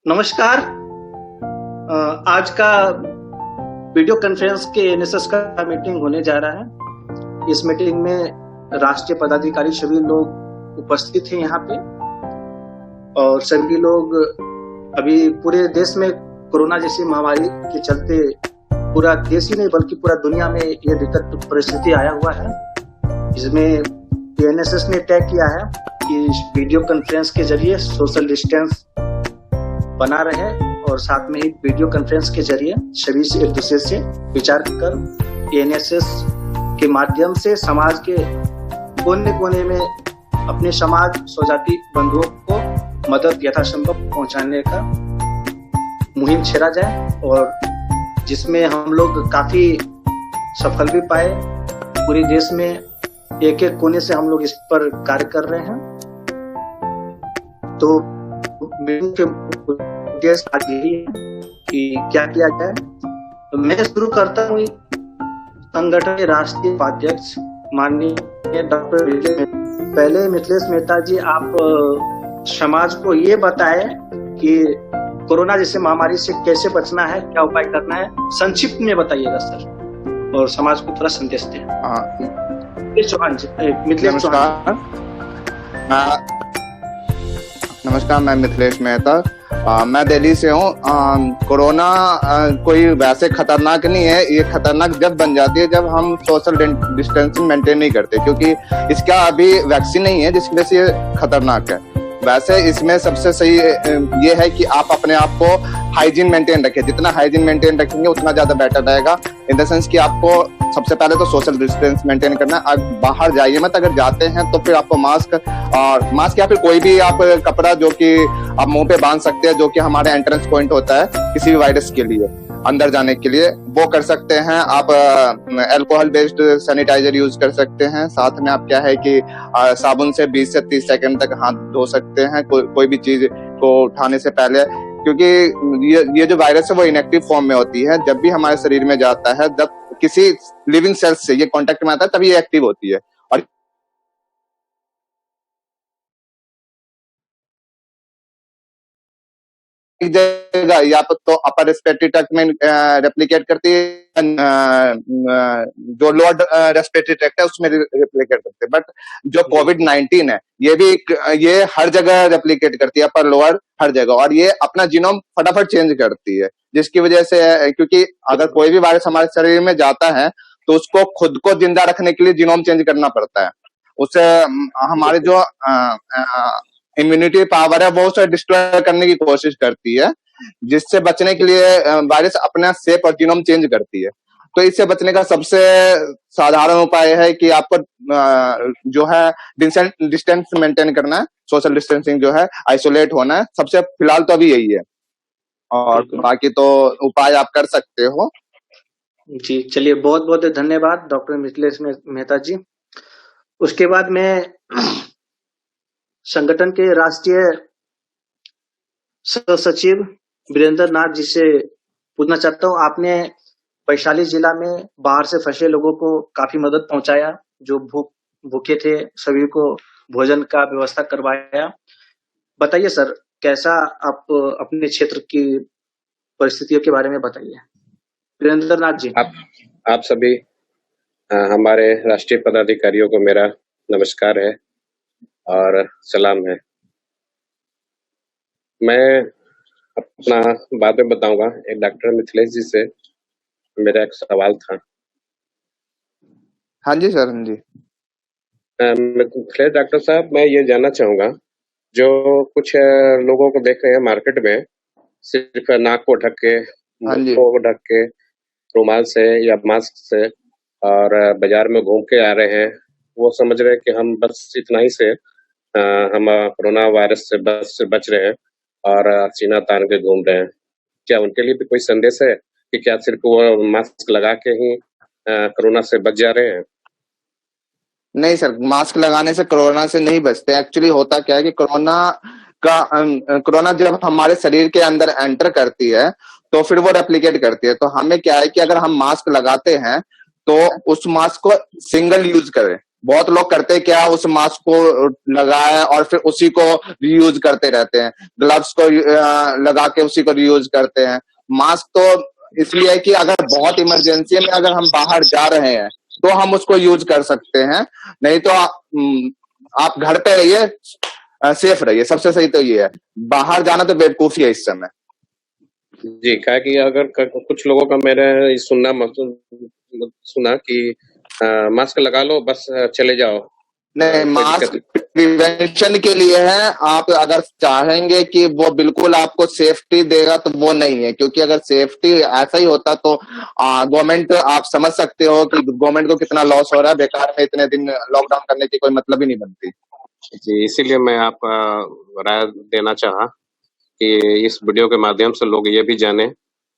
नमस्कार। आज का वीडियो कॉन्फ्रेंस के एनएसएस का मीटिंग होने जा रहा है। इस मीटिंग में राष्ट्रीय पदाधिकारी सभी लोग उपस्थित हैं यहाँ पे, और सभी लोग अभी पूरे देश में कोरोना जैसी महामारी के चलते पूरा देश ही नहीं बल्कि पूरा दुनिया में ये विकट परिस्थिति आया हुआ है। इसमें एनएसएस ने तय किया है कि वीडियो कॉन्फ्रेंस के जरिए सोशल डिस्टेंस बना रहे और साथ में ही वीडियो कॉन्फ्रेंस के जरिए सभी से एक दूसरे से विचार कर एनएसएस के माध्यम से समाज के कोने कोने में अपने समाज स्वजाति बंधुओं को मदद यथासंभव पहुंचाने का मुहिम छेड़ा जाए, और जिसमें हम लोग काफी सफल भी पाए। पूरे देश में एक एक कोने से हम लोग इस पर कार्य कर रहे हैं। तो मीटिंग के उद्देश्य आज यही है कि क्या किया जाए। तो मैं शुरू करता हूँ। संगठन के राष्ट्रीय उपाध्यक्ष माननीय डॉक्टर पहले मिथिलेश मेहता जी, आप समाज को ये बताएं कि कोरोना जैसे महामारी से कैसे बचना है, क्या उपाय करना है, संक्षिप्त में बताइएगा सर, और समाज को थोड़ा संदेश दें। मिथिलेश चौहान जी। मिथिलेश चौहान। नमस्कार, मैं मिथिलेश मेहता। मैं दिल्ली से हूँ। कोरोना कोई वैसे खतरनाक नहीं है। ये खतरनाक जब बन जाती है जब हम सोशल डिस्टेंसिंग मेंटेन नहीं करते, क्योंकि इसका अभी वैक्सीन नहीं है जिसकी वजह से ये खतरनाक है। वैसे इसमें सबसे सही ये है कि आप अपने आप को हाइजीन मेंटेन रखें। जितना हाइजीन मेंटेन रखेंगे उतना ज्यादा बेटर रहेगा। इन द सेंस कि आपको सबसे पहले तो सोशल डिस्टेंस मेंटेन करना है। आप बाहर जाइए मत, अगर जाते हैं तो फिर आपको मास्क या फिर कोई भी आप कपड़ा जो कि आप मुंह पे बांध सकते हैं, जो कि हमारे एंट्रेंस पॉइंट होता है किसी भी वायरस के लिए अंदर जाने के लिए, वो कर सकते हैं। आप अल्कोहल बेस्ड सैनिटाइजर यूज कर सकते हैं। साथ में आप क्या है कि साबुन से 20 से 30 सेकंड तक हाथ धो सकते हैं कोई भी चीज को उठाने से पहले, क्योंकि ये जो वायरस है वो इनएक्टिव फॉर्म में होती है। जब भी हमारे शरीर में जाता है, जब किसी लिविंग सेल्स से ये कांटेक्ट में आता है, तभी ये एक्टिव होती है। और एक जगह या तो अपर रेस्पिरेटरी ट्रैक्ट में रेप्लिकेट करती है, जो लोअर रेस्पिरेटरी ट्रैक्ट है उसमें रेप्लिकेट करते हैं। बट जो कोविड-19 है ये हर जगह रेप्लिकेट करती है, अपर लोअर हर जगह, और ये अपना जीनोम फटाफट चेंज करती है, जिसकी वजह से, क्योंकि अगर कोई भी वायरस हमारे शरीर में जाता है तो उसको खुद को जिंदा रखने के लिए जीनोम चेंज करना पड़ता है। उससे हमारे जो इम्यूनिटी पावर है वो उसे डिस्ट्रॉय करने की कोशिश करती है, जिससे बचने के लिए वायरस अपना शेप और जीनोम चेंज करती है। तो इससे बचने का सबसे साधारण उपाय है कि आपको जो है डिस्टेंस मेंटेन करना है, सोशल डिस्टेंसिंग जो है, आइसोलेट होना है। सबसे फिलहाल तो अभी यही है, और बाकी तो उपाय आप कर सकते हो। जी, चलिए, बहुत बहुत धन्यवाद डॉक्टर मिथिलेश मेहता जी। उसके बाद मैं संगठन के राष्ट्रीय सह सचिव वीरेंद्र नाथ जी से पूछना चाहता हूँ। आपने वैशाली जिला में बाहर से फंसे लोगों को काफी मदद पहुंचाया, जो भूखे थे सभी को भोजन का व्यवस्था करवाया। बताइए सर, कैसा आप अपने क्षेत्र की परिस्थितियों के बारे में बताइए। वीरेंद्र नाथ जी। आप सभी हमारे राष्ट्रीय पदाधिकारियों को मेरा नमस्कार है और सलाम है। मैं अपना बाद में बताऊंगा। एक डॉक्टर मिथिलेश जी से मेरा एक सवाल था। हाँ जी सर। हाँ जी। मिथिलेश डॉक्टर साहब, मैं ये जानना चाहूंगा, जो कुछ लोगों को देख रहे हैं मार्केट में सिर्फ नाक को ढक के, मुंह को ढक के, रुमाल से या मास्क से, और बाजार में घूम के आ रहे हैं। वो समझ रहे हैं कि हम बस इतना ही से हम कोरोना वायरस से बच रहे हैं और सीना तान के घूम रहे हैं। क्या उनके लिए भी कोई संदेश है कि क्या सिर्फ वो मास्क लगा के ही कोरोना से बच जा रहे हैं? नहीं सर, मास्क लगाने से कोरोना से नहीं बचते। एक्चुअली होता क्या है कि कोरोना जब हमारे शरीर के अंदर एंटर करती है तो फिर वो रेप्लिकेट करती है। तो हमें क्या है कि अगर हम मास्क लगाते हैं तो उस मास्क को सिंगल यूज करें, बहुत लोग करते क्या, उस मास्क को लगाए और फिर उसी को रीयूज करते रहते हैं, ग्लव्स को लगा के उसी को रीयूज करते हैं। मास्क तो इसलिए है कि अगर बहुत इमरजेंसी में अगर हम बाहर जा रहे हैं तो हम उसको यूज कर सकते हैं, नहीं तो आप घर पे रहिए, सेफ रहिए। सबसे सही तो ये है, बाहर जाना तो बेवकूफी है इस समय। जी, क्या कि अगर कुछ लोगों का मैंने सुना कि मास्क लगा लो बस चले जाओ, नहीं, मास्क प्रिवेंशन के लिए है। आप अगर चाहेंगे कि वो बिल्कुल आपको सेफ्टी देगा तो वो नहीं है, क्योंकि अगर सेफ्टी ऐसा ही होता तो गवर्नमेंट, आप समझ सकते हो कि गवर्नमेंट को कितना लॉस हो रहा है, बेकार में इतने दिन लॉकडाउन करने की कोई मतलब ही नहीं बनती। जी, इसीलिए मैं आपका राय देना चाहा कि इस वीडियो के माध्यम से लोग ये भी जाने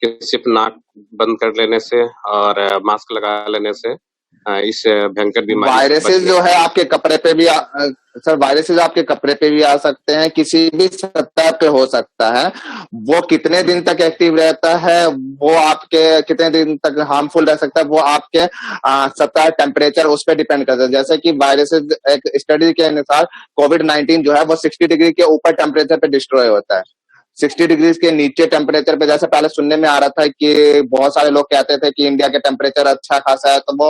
कि सिर्फ नाक बंद कर लेने से और मास्क लगा लेने से इस भयंकर बीमारी वायरसेस जो है आपके कपड़े पे भी सर, वायरसेस आपके कपड़े पे भी आ सकते हैं, किसी भी सतह पे हो सकता है। वो कितने दिन तक एक्टिव रहता है, वो आपके कितने दिन तक हार्मफुल रह सकता है, वो आपके सतह, टेम्परेचर, उस पर डिपेंड करता है। जैसे कि वायरसेस, एक स्टडी के अनुसार कोविड-19 जो है वो 60 डिग्री के ऊपर टेम्परेचर पे डिस्ट्रॉय होता है। 60 डिग्री के नीचे टेम्परेचर पे, जैसे पहले सुनने में आ रहा था कि बहुत सारे लोग कहते थे कि इंडिया के टेम्परेचर अच्छा खासा है तो वो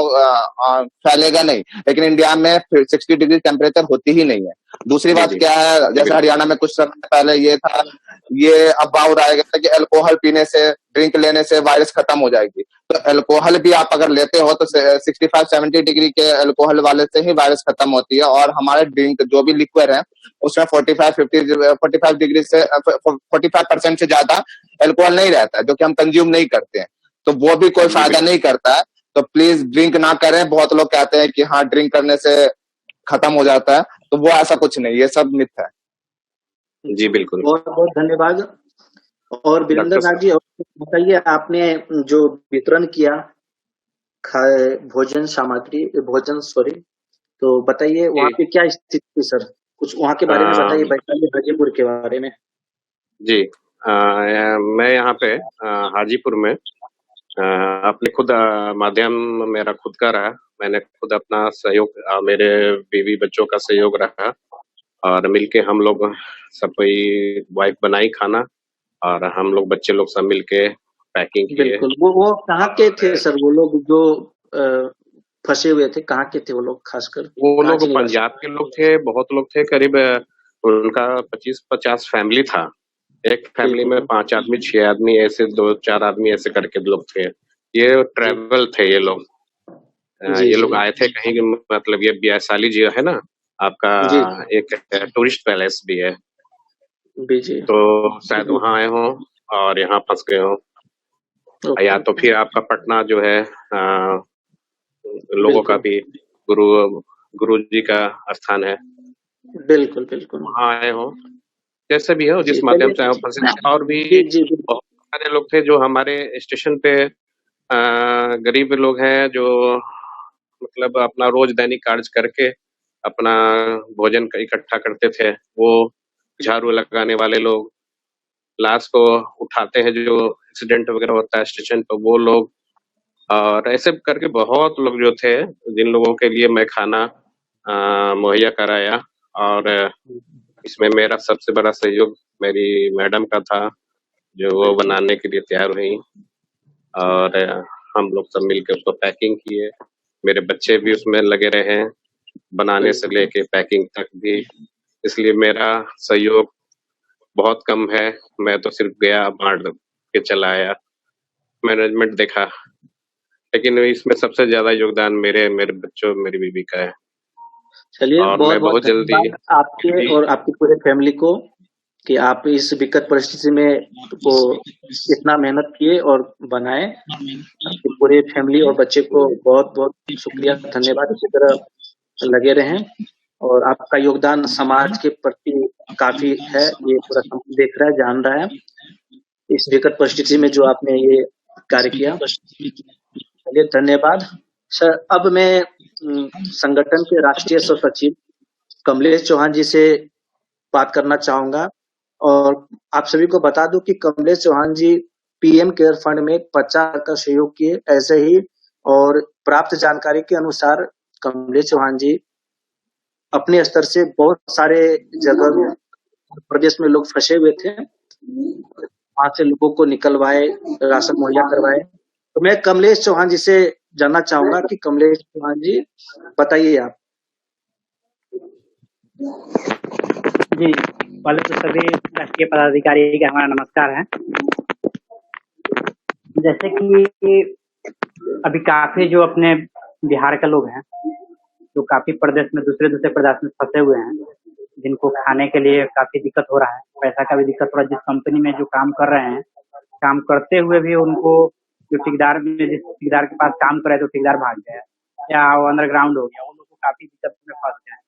फैलेगा नहीं, लेकिन इंडिया में 60 डिग्री टेम्परेचर होती ही नहीं है। दूसरी बात क्या है, जैसे हरियाणा में कुछ समय पहले ये था, ये अफवाह उड़ाया गया था कि अल्कोहल पीने से, ड्रिंक लेने से वायरस खत्म हो जाएगी। तो अल्कोहल भी आप अगर लेते हो तो 65-70 डिग्री के अल्कोहल वाले से ही वायरस खत्म होती है, और हमारे ड्रिंक जो भी लिक्विड है उसमें 45 डिग्री से 45% से ज्यादा अल्कोहल नहीं रहता है, जो कि हम कंज्यूम नहीं करते हैं, तो वो भी कोई फायदा नहीं करता है। तो प्लीज ड्रिंक ना करें। बहुत लोग कहते हैं कि हाँ ड्रिंक करने से खत्म हो जाता है, तो वो ऐसा कुछ नहीं, ये सब मिथ है। जी बिल्कुल, बहुत बहुत धन्यवाद। और वीरेंद्र नाथ जी, बताइए, आपने जो वितरण किया भोजन सामग्री, तो बताइए वहाँ पे क्या स्थिति थी सर, कुछ वहाँ के बारे में बताइए, वैशाली हाजीपुर के बारे में। जी, मैं यहाँ पे हाजीपुर में अपने खुद माध्यम मेरा खुद का रहा। मैंने खुद अपना सहयोग, मेरे बीवी बच्चों का सहयोग रहा, और मिलके हम लोग सब कोई वाइफ बनाई खाना, और हम लोग बच्चे लोग सब मिलके पैकिंग किए। बिल्कुल। वो कहाँ के थे सर, वो लोग जो फंसे हुए थे, कहाँ के थे वो लोग? खासकर वो लोग पंजाब के लोग थे, बहुत लोग थे, करीब उनका 25-50 फैमिली था। एक फैमिली में 5 आदमी, 6 आदमी, ऐसे 2-4 आदमी ऐसे करके लोग थे। ये ट्रैवल थे ये लोग। ये लोग आए थे कहीं, मतलब ये वैशाली जो है ना आपका, एक टूरिस्ट पैलेस भी है, तो शायद वहाँ आए हों और यहाँ फंस गए हों, या तो फिर आपका पटना जो है लोगों का भी गुरु जी का स्थान है, बिल्कुल बिल्कुल, वहाँ आए हो, जैसे भी हो, जिस माध्यम से आए हो फंसे। और भी बहुत सारे लोग थे जो हमारे स्टेशन पे गरीब लोग हैं, जो मतलब अपना रोज दैनिक कार्य करके अपना भोजन इकट्ठा करते थे। वो झाड़ू लगाने वाले लोग, लाश को उठाते हैं जो एक्सीडेंट वगैरह होता है स्टेशन पर, वो लोग, और ऐसे करके बहुत लोग जो थे, जिन लोगों के लिए मैं खाना मुहैया कराया। और इसमें मेरा सबसे बड़ा सहयोग मेरी मैडम का था, जो वो बनाने के लिए तैयार हुई, और हम लोग सब मिलकर उसको पैकिंग किए। मेरे बच्चे भी उसमें लगे रहे, बनाने से लेके पैकिंग तक भी, इसलिए मेरा सहयोग बहुत कम है। मैं तो सिर्फ गया, बांट के चला आया, मैनेजमेंट देखा, लेकिन इसमें सबसे ज्यादा योगदान मेरे बच्चों, मेरी बीवी का है। चलिए, और बहुत मैं बहुत जल्दी आपके और आपकी पूरे फैमिली को कि आप इस विकट परिस्थिति में वो इतना मेहनत किए और बनाए। आपकी पूरे फैमिली और बच्चे को बहुत बहुत शुक्रिया, धन्यवाद। इसी तरह लगे रहें, और आपका योगदान समाज के प्रति काफी है, ये पूरा समाज देख रहा है, जान रहा है, इस विकट परिस्थिति में जो आपने ये कार्य किया। चलिए, धन्यवाद सर। अब मैं संगठन के राष्ट्रीय सह सचिव कमलेश चौहान जी से बात करना चाहूंगा, और आप सभी को बता दूं कि कमलेश चौहान जी पीएम केयर फंड में 50 का सहयोग किए। ऐसे ही और प्राप्त जानकारी के अनुसार कमलेश चौहान जी अपने स्तर से बहुत सारे जगह में प्रदेश में लोग फंसे हुए थे, वहां से लोगों को निकलवाए, राशन मुहैया करवाए। तो मैं कमलेश चौहान जी से जानना चाहूंगा कि कमलेश चौहान जी बताइए आप। जी, पहले तो सभी राष्ट्रीय पदाधिकारी का हमारा नमस्कार है। जैसे कि अभी काफी जो अपने बिहार के लोग हैं, जो काफी प्रदेश में दूसरे प्रदेश में फंसे हुए हैं, जिनको खाने के लिए काफी दिक्कत हो रहा है, पैसा का भी दिक्कत हो रहा है। जिस कंपनी में जो काम कर रहे हैं, काम करते हुए भी उनको जिस ठेकेदार के पास काम कर रहे थे, तो ठेकेदार भाग गया या वो अंडरग्राउंड हो गया, उन लोग को काफी दिक्कत में फंस गए।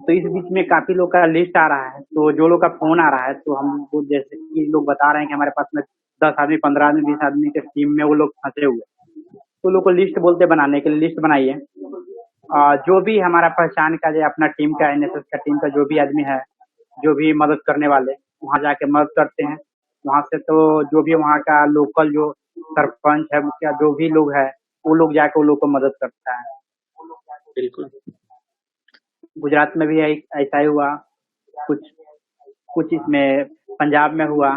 तो इस बीच में काफी लोग का लिस्ट आ रहा है, तो जो लोग का फोन आ रहा है, तो हमको जैसे कि लोग बता रहे हैं कि हमारे पास में 10 आदमी, 15 आदमी, 20 आदमी के टीम में वो लोग फंसे हुए, तो लोग को लिस्ट बोलते बनाने के लिए लिस्ट बनाइए। जो भी हमारा पहचान का जो अपना टीम का एनएसएस का टीम का जो भी आदमी है, जो भी मदद करने वाले, वहाँ जाके मदद करते हैं। वहाँ से तो जो भी वहाँ का लोकल जो सरपंच है, मुखिया, जो भी लोग है, वो लोग जाके वो लोग को मदद करता है। बिल्कुल। गुजरात में भी ऐसा ही हुआ, कुछ इसमें पंजाब में हुआ।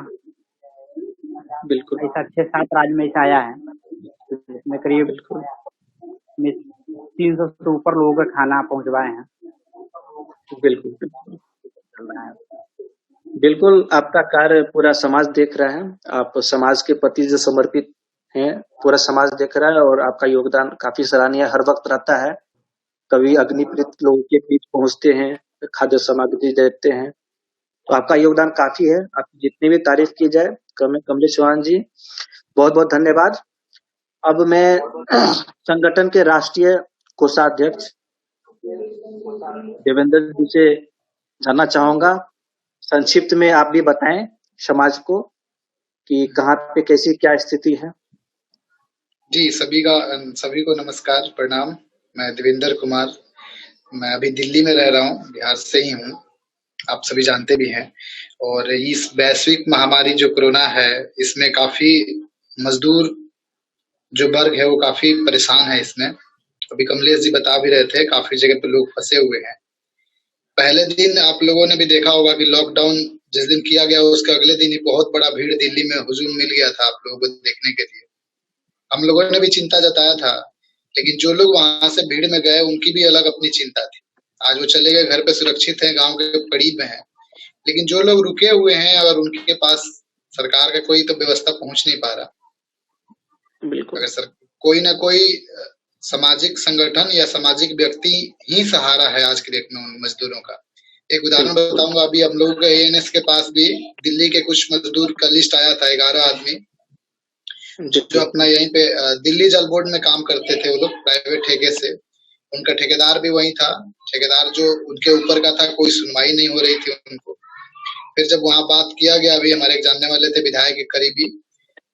बिल्कुल ऐसा 6-7 राज्य में ऐसा आया है, जिसमें करीब 300 से ऊपर लोगों का खाना पहुंचवाए हैं। बिल्कुल बिल्कुल, आपका कार्य पूरा समाज देख रहा है। आप समाज के प्रति जो समर्पित हैं, पूरा समाज देख रहा है और आपका योगदान काफी सराहनीय हर वक्त रहता है। कभी अग्निपीड़ित लोगों के बीच पहुंचते हैं, खाद्य सामग्री देते हैं, तो आपका योगदान काफी है। आपकी जितनी भी तारीफ की जाए कमलेश चौहान जी, बहुत बहुत धन्यवाद। अब मैं संगठन के राष्ट्रीय कोषाध्यक्ष देवेंद्र जी से जानना चाहूंगा, संक्षिप्त में आप भी बताएं समाज को कि कहाँ पे कैसी क्या स्थिति है। जी, सभी को नमस्कार, प्रणाम। मैं देवेंद्र कुमार, मैं अभी दिल्ली में रह रहा हूँ, बिहार से ही हूँ, आप सभी जानते भी हैं। और इस वैश्विक महामारी जो कोरोना है, इसमें काफी मजदूर जो वर्ग है वो काफी परेशान है इसमें। अभी कमलेश जी बता भी रहे थे, काफी जगह पे लोग फंसे हुए हैं। पहले दिन आप लोगों ने भी देखा होगा कि लॉकडाउन जिस दिन किया गया, उसके अगले दिन ही बहुत बड़ा भीड़ दिल्ली में हुजूम मिल गया था आप लोगों को देखने के लिए। हम लोगों ने भी चिंता जताया था, लेकिन जो लोग वहां से भीड़ में गए, उनकी भी अलग अपनी चिंता थी। आज वो चले गए, घर पे सुरक्षित हैं, गांव के करीब में हैं। लेकिन जो लोग रुके हुए हैं, अगर उनके पास सरकार का कोई तो व्यवस्था पहुंच नहीं पा रहा, बिल्कुल, अगर कोई ना कोई सामाजिक संगठन या सामाजिक व्यक्ति ही सहारा है आज की डेट में उन मजदूरों का। एक उदाहरण बताऊंगा, अभी हम लोग के एएनएस के पास भी दिल्ली के कुछ मजदूर का लिस्ट आया था, 11 आदमी जो अपना यहीं पे दिल्ली जल बोर्ड में काम करते थे, वो लोग प्राइवेट ठेके से। उनका ठेकेदार भी वही था, ठेकेदार जो उनके ऊपर का था, कोई सुनवाई नहीं हो रही थी उनको। फिर जब वहां बात किया गया, अभी हमारे एक जानने वाले थे विधायक के करीबी,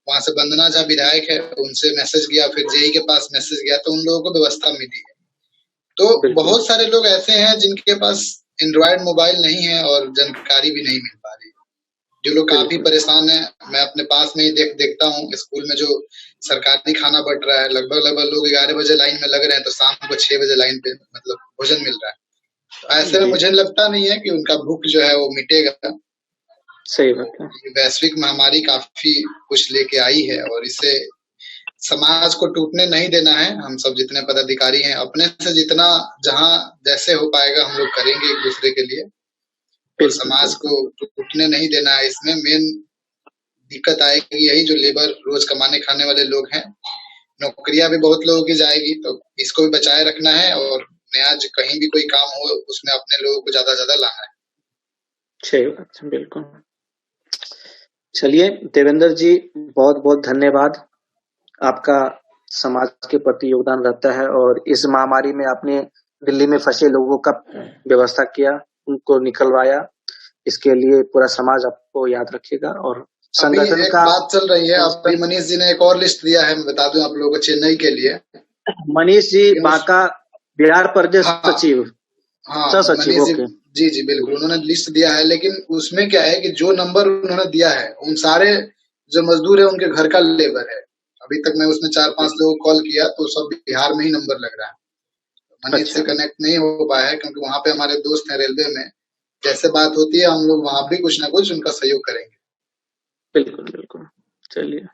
वहां से वंदना झा विधायक है, उनसे मैसेज गया, फिर जेई के पास मैसेज गया, तो उन लोगों को व्यवस्था मिली है। तो बहुत सारे लोग ऐसे हैं जिनके पास एंड्रॉयड मोबाइल नहीं है और जानकारी भी नहीं मिल पा रही। जो लोग काफी परेशान है, मैं अपने पास में ही देखता हूँ, स्कूल में जो सरकारी खाना बंट रहा है, लगभग लोग 11 बजे लाइन में लग रहे हैं, तो शाम को 6 बजे लाइन पे मतलब भोजन मिल रहा है। तो ऐसे में मुझे लगता नहीं है कि उनका भूख जो है वो मिटेगा। सही बात है। वैश्विक महामारी काफी कुछ लेके आई है और इसे समाज को टूटने नहीं देना है। हम सब जितने पदाधिकारी हैं, अपने से जितना जहां जैसे हो पाएगा हम लोग करेंगे एक दूसरे के लिए, और समाज को टूटने नहीं देना है। इसमें मेन दिक्कत आएगी यही, जो लेबर रोज कमाने खाने वाले लोग हैं, नौकरियां भी बहुत लोगों की जाएगी, तो इसको भी बचाए रखना है। और नया कहीं भी कोई काम हो, उसमें अपने लोगों को ज्यादा लाना है। सही बात, बिल्कुल। चलिए देवेंद्र जी, बहुत बहुत धन्यवाद। आपका समाज के प्रति योगदान रहता है और इस महामारी में आपने दिल्ली में फंसे लोगों का व्यवस्था किया, उनको निकलवाया, इसके लिए पूरा समाज आपको याद रखेगा। और संगठन का बात चल रही है, अभी मनीष जी ने एक और लिस्ट दिया है, मैं बता दूं आप लोगों को, चेन्नई के लिए। मनीष जी बांका, बिहार प्रदेश सचिव, सचिव, ओके। जी बिल्कुल, उन्होंने लिस्ट दिया है, लेकिन उसमें क्या है कि जो नंबर उन्होंने दिया है, उन सारे जो मजदूर है उनके घर का लेबर है। अभी तक मैं उसमें 4-5 लोगों को कॉल किया, तो सब बिहार में ही नंबर लग रहा है। मनीष से कनेक्ट नहीं हो पाया है, क्योंकि वहाँ पे हमारे दोस्त हैं रेलवे में। जैसे बात होती है हम लोग वहाँ भी कुछ ना कुछ उनका सहयोग करेंगे। बिल्कुल बिल्कुल, चलिए।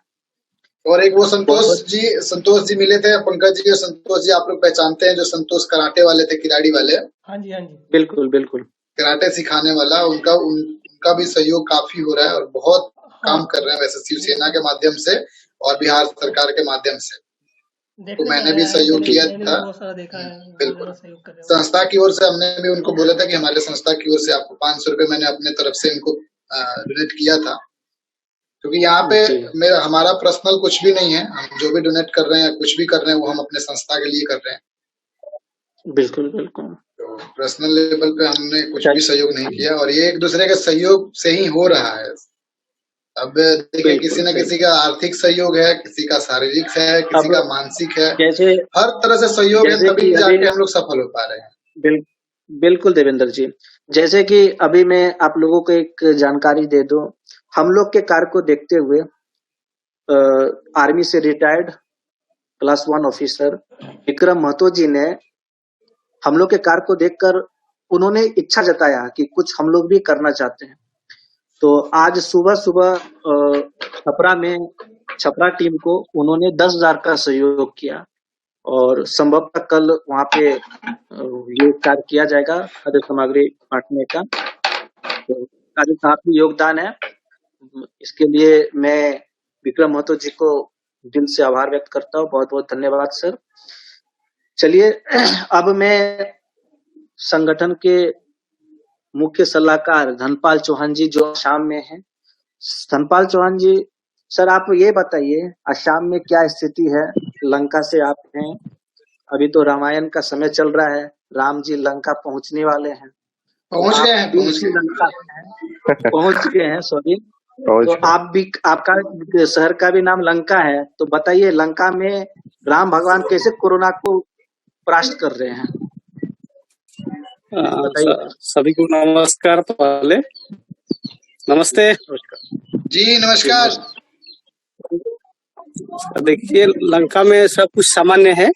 और एक वो संतोष जी मिले थे, पंकज जी और संतोष जी आप लोग पहचानते हैं, जो संतोष कराटे वाले थे, किलाड़ी वाले। हाँ जी हाँ जी, बिल्कुल बिल्कुल, कराटे सिखाने वाला, उनका भी सहयोग काफी हो रहा है और बहुत काम कर रहे हैं वैसे शिवसेना के माध्यम से और बिहार सरकार के माध्यम से। तो मैंने भी सहयोग किया था, बिल्कुल। संस्था की ओर से हमने भी उनको बोला था कि हमारे संस्था की ओर से आपको 500 रुपए मैंने अपने तरफ से उनको डोनेट किया था, क्योंकि यहाँ पे हमारा पर्सनल कुछ भी नहीं है। हम जो भी डोनेट कर रहे हैं, कुछ भी कर रहे हैं, वो हम अपने संस्था के लिए कर रहे हैं। बिल्कुल बिल्कुल। तो पर्सनल लेवल पे हमने कुछ भी सहयोग नहीं किया और ये एक दूसरे के सहयोग से ही हो रहा है। अब देखिए, किसी न किसी का आर्थिक सहयोग है, किसी का शारीरिक है, किसी का मानसिक है, जैसे हर तरह से सहयोग है, तभी जाके हम लोग सफल हो पा रहे हैं। बिल्कुल देवेंद्र जी, जैसे कि अभी मैं आप लोगों को एक जानकारी दे दूं, हम लोग के कार्य को देखते हुए आर्मी से retired class 1 officer Vikram Mahto ji ने हम लोग के कार्य को देखकर उन्होंने इच्छा जताया कि कुछ हम लोग भी करना चाहते हैं। तो आज सुबह सुबह छपरा टीम को उन्होंने 10,000 का सहयोग किया और संभवतः कल वहां पे ये कार्य किया जाएगा, खाद्य सामग्री बांटने का। तो काफी काफी योगदान है, इसके लिए मैं विक्रम महतो जी को दिल से आभार व्यक्त करता हूँ। बहुत बहुत धन्यवाद सर। चलिए, अब मैं संगठन के मुख्य सलाहकार धनपाल चौहान जी जो असम में हैं। धनपाल चौहान जी, सर आप ये बताइए असम में क्या स्थिति है? लंका से आप हैं, अभी तो रामायण का समय चल रहा है, राम जी लंका पहुंचने वाले हैं। पहुंच गए हैं सॉरी। तो आप भी, आपका शहर का भी नाम लंका है, तो बताइए लंका में राम भगवान कैसे कोरोना को परास्त कर रहे हैं? सभी को नमस्कार। पहले नमस्ते जी, नमस्कार। देखिए, लंका में सब कुछ सामान्य है,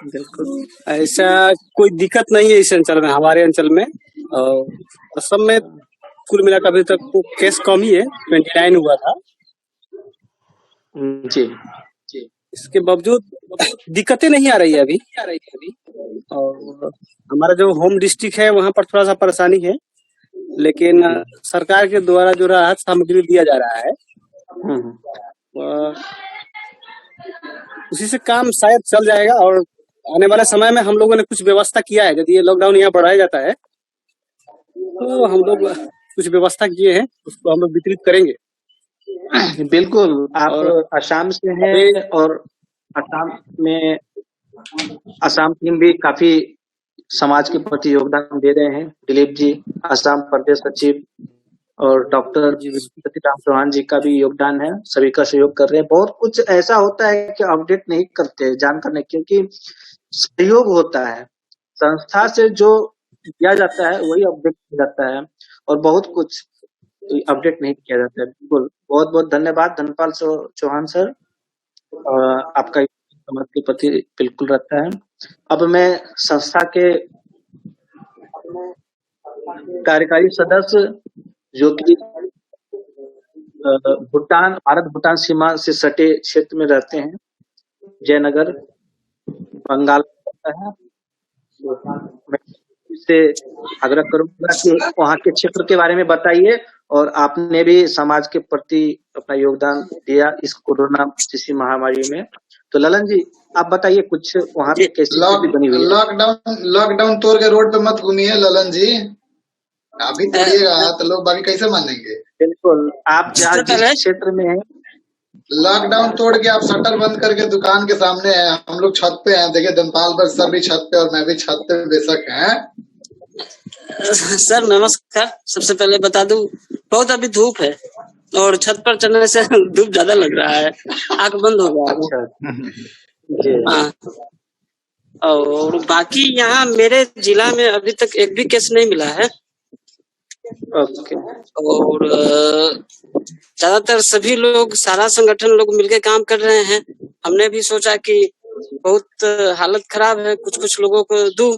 बिल्कुल ऐसा कोई दिक्कत नहीं है इस अंचल में, हमारे अंचल में। असम में कुल मिलाकर अभी तक वो केस कम ही है, 29 हुआ था जी। इसके बावजूद दिक्कतें नहीं आ रही है अभी। और हमारा जो होम डिस्ट्रिक्ट है वहाँ पर थोड़ा सा परेशानी है, लेकिन सरकार के द्वारा जो राहत सामग्री दिया जा रहा है उसी से काम शायद चल जाएगा। और आने वाले समय में हम लोगों ने कुछ व्यवस्था किया है, यदि ये लॉकडाउन यहाँ बढ़ाया जाता है तो हम लोग कुछ व्यवस्था किए हैं, उसको हम लोग वितरित करेंगे। बिल्कुल, आप असम से हैं और असम टीम भी काफी समाज के प्रति योगदान दे रहे हैं। दिलीप जी असम प्रदेश सचिव और डॉक्टर सतीराम चौहान जी का भी योगदान है, सभी का सहयोग कर रहे हैं। बहुत कुछ ऐसा होता है कि अपडेट नहीं करते जानकर नहीं, क्योंकि सहयोग होता है संस्था से, जो किया जाता है वही अपडेट किया जाता है और बहुत कुछ अपडेट नहीं किया जाता है। बिल्कुल, बहुत बहुत धन्यवाद धनपाल चौहान सर, आपका समाज के प्रति बिल्कुल रहता है। अब मैं संस्था के कार्यकारी सदस्य जो कि भारत भूटान सीमा से सटे क्षेत्र में रहते हैं, जयनगर बंगाल है, मैं इससे आग्रह करूंगा कि वहाँ के क्षेत्र के बारे में बताइए। और आपने भी समाज के प्रति अपना योगदान दिया इस कोरोना जैसी महामारी में, तो ललन जी आप बताइए कुछ वहाँ पे कैसी स्थिति बनी हुई है? लॉकडाउन तोड़ के रोड पे मत घूमिए ललन जी, अभी तोड़िएगा तो लोग बाकी कैसे मानेंगे? बिल्कुल, आप जहाँ जिस क्षेत्र में हैं, लॉकडाउन तोड़ के आप शटर बंद करके दुकान के सामने हैं, हम लोग छत पे हैं। देखिए धनपाल पर सर भी छत पे और मैं भी छत पे बेशक हैं। सर नमस्कार। सबसे पहले बता दूं, बहुत अभी धूप है और छत पर चढ़ने से धूप ज्यादा लग रहा है, आंख बंद हो गया। अच्छा। और बाकी यहाँ मेरे जिला में अभी तक एक भी केस नहीं मिला है। ओके। और ज्यादातर सभी लोग, सारा संगठन लोग मिलके काम कर रहे हैं। हमने भी सोचा कि बहुत हालत खराब है। कुछ कुछ लोगों को दूं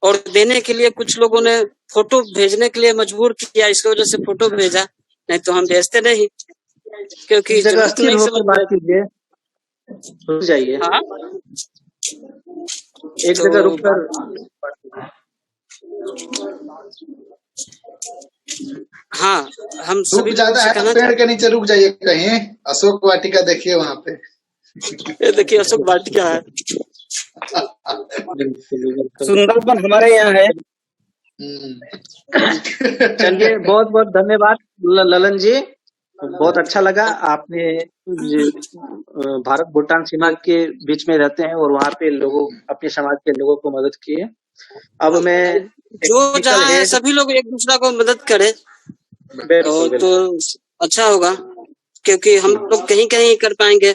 और देने के लिए कुछ लोगों ने फोटो भेजने के लिए मजबूर किया, इसकी वजह से फोटो भेजा, नहीं तो हम भेजते नहीं, क्योंकि इस जगह जरूरत स्थिर नहीं होकर समझ बात रहे। कीजिए, रुक जाइए, हाँ एक तो जगह रुक कर। हाँ, हम धूप सभी लोगों ज्यादा से है तो कहना पेड़ के नीचे रुक जाइए कहीं, अशोक वाटिका देखिए वहां पे। ये देखिए अशोक वाटिका है। सुंदरबन हमारे यहाँ है। चलिए, बहुत बहुत धन्यवाद ललन जी, बहुत अच्छा लगा। आपने भारत भूटान सीमा के बीच में रहते हैं और वहाँ पे लोगों, अपने समाज के लोगों को मदद की है। अब मैं जो जहाँ है सभी लोग एक दूसरा को मदद करे तो अच्छा होगा, क्योंकि हम लोग कहीं कहीं कर पाएंगे।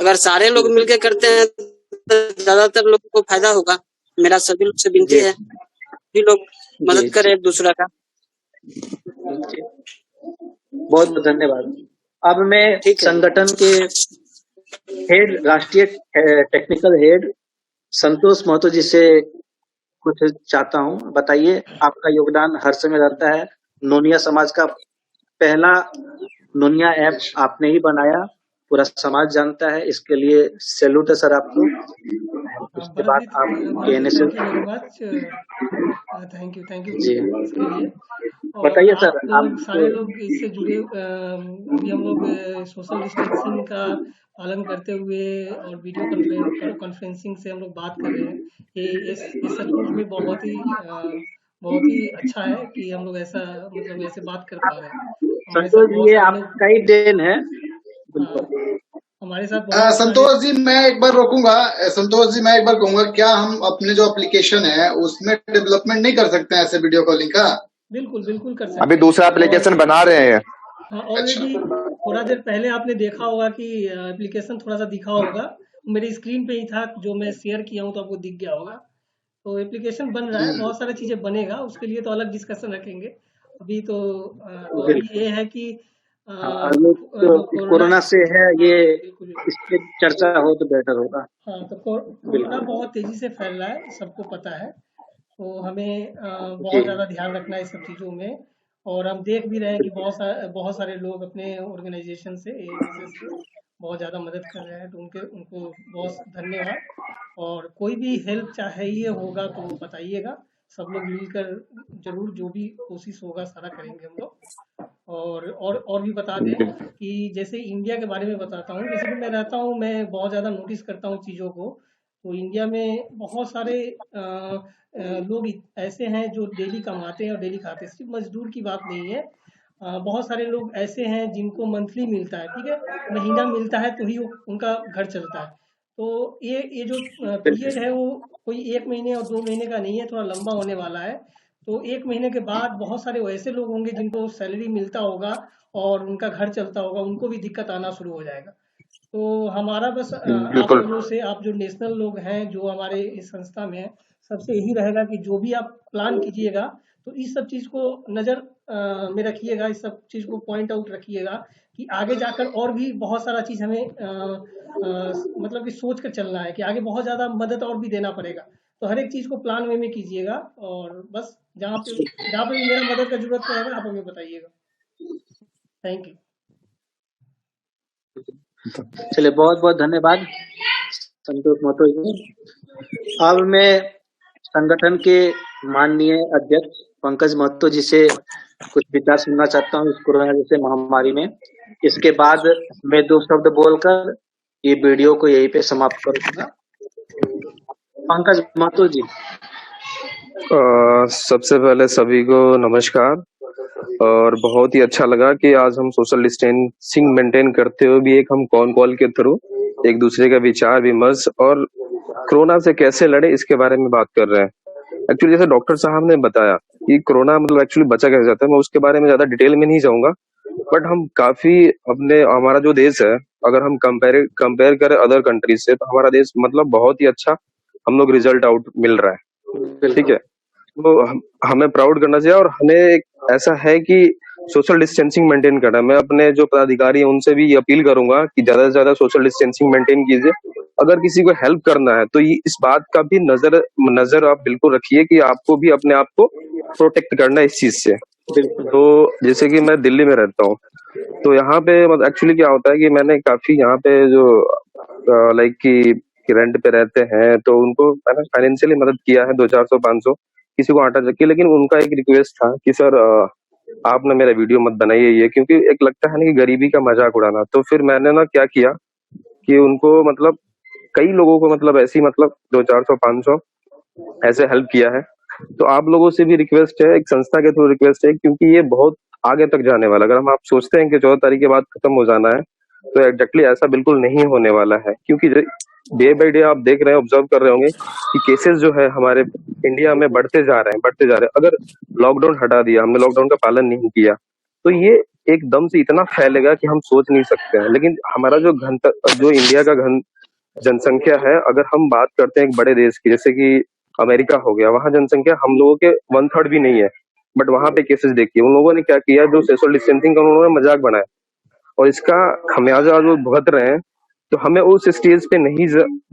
अगर सारे लोग मिलकर करते हैं तो ज्यादातर लोगों को फायदा होगा। मेरा सभी लोग से विनती है, सभी लोग मदद करें एक दूसरा का। बहुत बहुत धन्यवाद। अब मैं संगठन के हेड, राष्ट्रीय टेक्निकल हेड संतोष महतो जी से कुछ चाहता हूँ। बताइए, आपका योगदान हर समय रहता है। नोनिया समाज का पहला नोनिया ऐप आपने ही बनाया, पूरा समाज जानता है, इसके लिए सैल्यूट है सर आपको। उसके बाद आप थैंक यू जी इसके लिए। बताइए सर, आप सारे लोग इससे जुड़े। अभी हम लोग सोशल डिस्टेंसिंग का पालन करते हुए और वीडियो कॉन्फ्रेंसिंग से हम लोग बात कर रहे हैं। ये सचमुच में बहुत ही अच्छा है कि हम लोग ऐसा मतलब ऐसे बात कर पा रहे हैं। संतोष जी, ये आपका ही देन है। हमारे साथ संतोष जी, मैं एक बार रोकूंगा। संतोष जी, मैं एक बार कहूंगा, क्या हम अपने जो एप्लीकेशन है उसमें डेवलपमेंट नहीं कर सकते हैं ऐसे वीडियो कॉलिंग का? बिल्कुल कर सकते हैं। अभी दूसरा एप्लीकेशन बना रहे हैं। हाँ, ऑलरेडी थोड़ा देर पहले आपने देखा होगा कि एप्लीकेशन थोड़ा सा दिखा होगा, मेरी स्क्रीन पे ही था, जो मैं शेयर किया हूँ तो आपको दिख गया होगा। तो एप्लीकेशन बन रहा है, बहुत सारी चीजें बनेगा, उसके लिए तो अलग डिस्कशन रखेंगे। अभी तो अभी ये है कि कोरोना से है, ये इस पे चर्चा हो तो बेटर होगा। हाँ, तो कोरोना बहुत तेजी से फैल रहा है, सबको पता है। तो हमें बहुत ज्यादा ध्यान रखना है इस सब चीजों में। और हम देख भी रहे हैं कि बहुत सारे लोग अपने ऑर्गेनाइजेशन से बहुत ज्यादा मदद कर रहे हैं, तो उनको बहुत धन्यवाद। और कोई भी हेल्प चाहिए होगा तो बताइएगा, सब लोग मिलकर जरूर जो भी कोशिश होगा सारा करेंगे हम लोग। और भी बता दें कि जैसे इंडिया के बारे में बताता हूँ, जैसे कि मैं रहता हूँ, मैं बहुत ज़्यादा नोटिस करता हूँ चीज़ों को। तो इंडिया में बहुत सारे लोग ऐसे हैं जो डेली कमाते हैं और डेली खाते हैं, सिर्फ मजदूर की बात नहीं है। बहुत सारे लोग ऐसे हैं जिनको मंथली मिलता है, ठीक है, महीना मिलता है तो ही उनका घर चलता है। तो ये जो पीरियड है वो कोई 1 महीने और 2 महीने का नहीं है, थोड़ा लंबा होने वाला है। तो 1 महीने के बाद बहुत सारे वैसे लोग होंगे जिनको सैलरी मिलता होगा और उनका घर चलता होगा, उनको भी दिक्कत आना शुरू हो जाएगा। तो हमारा बस आप लोगों से, आप जो नेशनल लोग हैं जो हमारे इस संस्था में हैं, सबसे यही रहेगा कि जो भी आप प्लान कीजिएगा तो इस सब चीज़ को नज़र में रखिएगा, इस सब चीज़ को पॉइंट आउट रखिएगा कि आगे जाकर और भी बहुत सारा चीज़ हमें मतलब कि सोच कर चलना है कि आगे बहुत ज़्यादा मदद और भी देना पड़ेगा। तो हर एक चीज़ को प्लान वे में कीजिएगा, और बस जहाँ पे भी मेरा मदद का जरूरत रहेगा आप हमें बताइएगा। Thank you. चलिए, बहुत बहुत धन्यवाद संतोष महतो जी। अब मैं संगठन के माननीय अध्यक्ष पंकज महतो जी से कुछ विचार सुनना चाहता हूँ इस कोरोना जैसे महामारी में। इसके बाद मैं 2 शब्द बोलकर ये वीडियो को यहीं पे समाप्त करूंगा। पंकज महतो जी। सबसे पहले सभी को नमस्कार, और बहुत ही अच्छा लगा कि आज हम सोशल डिस्टेंसिंग मेंटेन करते हुए भी एक हम कॉल के थ्रू एक दूसरे का विचार विमर्श और कोरोना से कैसे लड़े इसके बारे में बात कर रहे हैं। एक्चुअली जैसे डॉक्टर साहब ने बताया कि कोरोना मतलब एक्चुअली बचा कैसे जाता है, मैं उसके बारे में ज्यादा डिटेल में नहीं जाऊंगा, बट हम काफी हमारा जो देश है, अगर हम कंपेयर करें अदर कंट्रीज से, तो हमारा देश मतलब बहुत ही अच्छा हम लोग रिजल्ट आउट मिल रहा है। ठीक है, तो हमें प्राउड करना चाहिए, और हमें एक ऐसा है कि सोशल डिस्टेंसिंग मेंटेन करना है। मैं अपने जो पदाधिकारी हैं उनसे भी अपील करूंगा कि ज्यादा से ज्यादा सोशल डिस्टेंसिंग मेंटेन कीजिए, अगर किसी को हेल्प करना है तो ये इस बात का भी नजर आप बिल्कुल रखिए कि आपको भी अपने आप को प्रोटेक्ट करना है इस चीज से। तो जैसे कि मैं दिल्ली में रहता हूँ, तो यहाँ पे एक्चुअली क्या होता है कि मैंने काफी यहाँ पे जो लाइक कि रेंट पे रहते हैं तो उनको मैंने फाइनेंशियली मदद किया है 200-400-500 किसी को आटा चक्की। लेकिन उनका एक रिक्वेस्ट था कि सर आप ना मेरा वीडियो मत बनाइए, ये क्योंकि एक लगता है ना कि गरीबी का मजाक उड़ाना। तो फिर मैंने ना क्या किया कि उनको मतलब कई लोगों को मतलब ऐसी मतलब 200-400-500 ऐसे हेल्प किया है। तो आप लोगों से भी रिक्वेस्ट है, एक संस्था के थ्रू रिक्वेस्ट है, क्योंकि ये बहुत आगे तक जाने वाला। अगर हम आप सोचते हैं कि 14 तारीख के बाद खत्म हो जाना है तो एग्जैक्टली ऐसा बिल्कुल नहीं होने वाला है, क्योंकि डे बाय डे आप देख रहे हैं, ऑब्जर्व कर रहे होंगे कि केसेस जो है हमारे इंडिया में बढ़ते जा रहे हैं। अगर लॉकडाउन हटा दिया, हमने लॉकडाउन का पालन नहीं किया, तो ये एकदम से इतना फैलेगा कि हम सोच नहीं सकते हैं। लेकिन हमारा जो इंडिया का घन जनसंख्या है, अगर हम बात करते हैं एक बड़े देश की जैसे कि अमेरिका हो गया, वहां जनसंख्या हम लोगों के 1/3 भी नहीं है, बट वहां पे केसेस देखिए उन लोगों ने क्या किया, जो सोशल डिस्टेंसिंग का उन्होंने मजाक बनाया और इसका खमियाजा जो भुगत रहे हैं। तो हमें उस स्टेज पे नहीं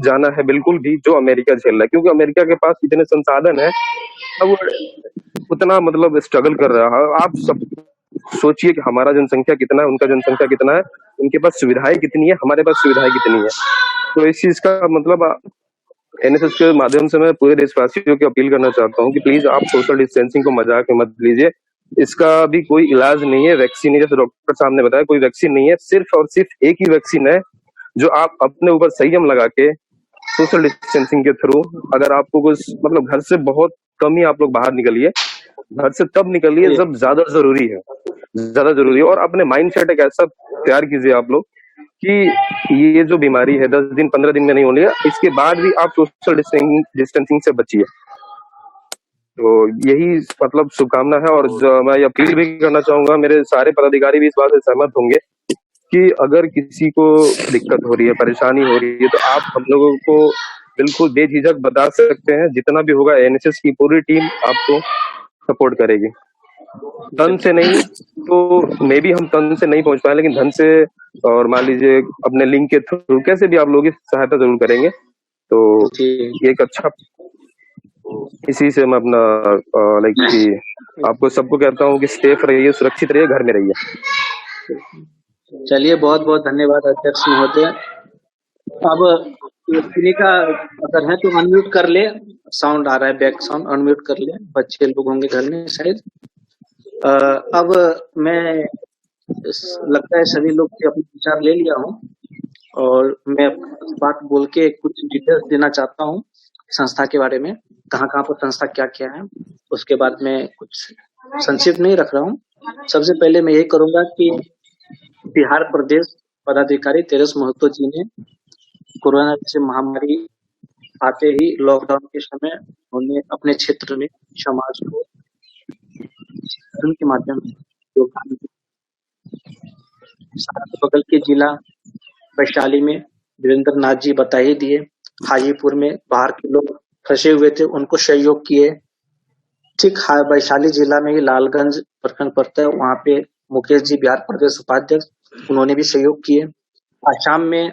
जाना है बिल्कुल भी जो अमेरिका झेल रहा है, क्योंकि अमेरिका के पास इतने संसाधन है, अब वो उतना मतलब स्ट्रगल कर रहा है। आप सब सोचिए कि हमारा जनसंख्या कितना है, उनका जनसंख्या कितना है, उनके पास सुविधाएं कितनी है, हमारे पास सुविधाएं कितनी है। तो इस चीज का मतलब एनएसएस के माध्यम से मैं पूरे देशवासियों को अपील करना चाहता हूँ कि प्लीज आप सोशल डिस्टेंसिंग को मजाक में मत लीजिए। इसका भी कोई इलाज नहीं है, वैक्सीन है, जैसे डॉक्टर साहब ने बताया, कोई वैक्सीन नहीं है। सिर्फ और सिर्फ एक ही वैक्सीन है जो आप अपने ऊपर संयम लगा के सोशल डिस्टेंसिंग के थ्रू, अगर आपको कुछ मतलब घर से बहुत कम ही आप लोग बाहर निकलिए, घर से तब निकलिए जब ज्यादा जरूरी है। और अपने माइंड सेट एक ऐसा तैयार कीजिए आप लोग कि ये जो बीमारी है 10 दिन 15 दिन में नहीं होनी है, इसके बाद भी आप सोशल डिस्टेंसिंग से बचिए। तो यही मतलब शुभकामना है। और मैं अपील भी करना चाहूंगा, मेरे सारे पदाधिकारी भी इस बात से सहमत होंगे कि अगर किसी को दिक्कत हो रही है, परेशानी हो रही है, तो आप हम लोगों को बिल्कुल बेझिझक बता सकते हैं। जितना भी होगा एनएसएस की पूरी टीम आपको सपोर्ट करेगी। तन से नहीं तो मे भी हम तन से नहीं पहुंच पाए, लेकिन धन से और मान लीजिए अपने लिंक के थ्रू कैसे भी आप लोगों की सहायता जरूर करेंगे। तो ये एक अच्छा, इसी से मैं अपना लाइक कि आपको सबको कहता हूँ कि सेफ रहिए, सुरक्षित रहिए, घर में रहिए। चलिए, बहुत बहुत धन्यवाद अध्यक्ष महोदय। अब किसी का अगर है तो अनम्यूट कर ले, साउंड आ रहा है, बैक साउंड अनम्यूट कर ले, बच्चे लोग होंगे घर में शायद। अब मैं लगता है सभी लोग के अपने विचार ले लिया हूँ और मैं बात बोल के कुछ डिटेल्स देना चाहता हूँ संस्था के बारे में, कहाँ पर संस्था क्या क्या है। उसके बाद में कुछ संक्षिप्त नहीं रख रहा हूँ। सबसे पहले मैं यही करूंगा कि बिहार प्रदेश पदाधिकारी तेरस महतो जी ने कोरोना जैसे महामारी आते ही लॉकडाउन के समय उन्होंने अपने क्षेत्र में समाज को के माध्यम से योगदान दिया। बगल के जिला वैशाली में वीरेंद्र नाथ जी बता ही दिए, हाजीपुर में बाहर के लोग फंसे हुए थे, उनको सहयोग किए। ठीक वैशाली जिला में ही लालगंज प्रखंड पड़ता है, वहाँ पे मुकेश जी बिहार प्रदेश उपाध्यक्ष, उन्होंने भी सहयोग किए। आसाम में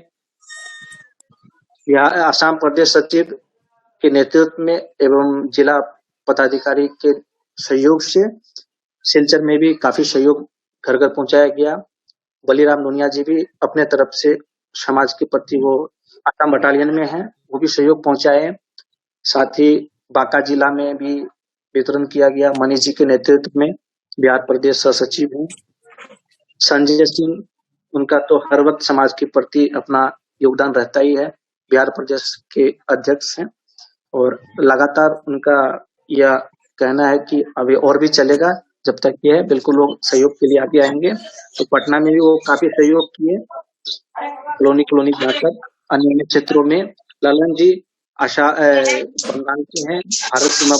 आसाम प्रदेश सचिव के नेतृत्व में एवं जिला पदाधिकारी के सहयोग से सिलचर में भी काफी सहयोग घर घर पहुंचाया गया। बलीराम नोनिया जी भी अपने तरफ से समाज के प्रति, वो आसाम बटालियन में है, वो भी सहयोग पहुंचाए। साथ ही बांका जिला में भी वितरण किया गया, मनीष जी के नेतृत्व में, बिहार प्रदेश सह सचिव हैं। संजय सिंह, उनका तो हर वक्त समाज के प्रति अपना योगदान रहता ही है, बिहार प्रदेश के अध्यक्ष हैं और लगातार उनका यह कहना है कि अभी और भी चलेगा जब तक ये है, बिल्कुल लोग सहयोग के लिए आगे आएंगे। तो पटना में भी वो काफी सहयोग किए, कॉलोनी जाकर अन्य क्षेत्रों में। ललन जी बंगाल के हैं, भारत सीमा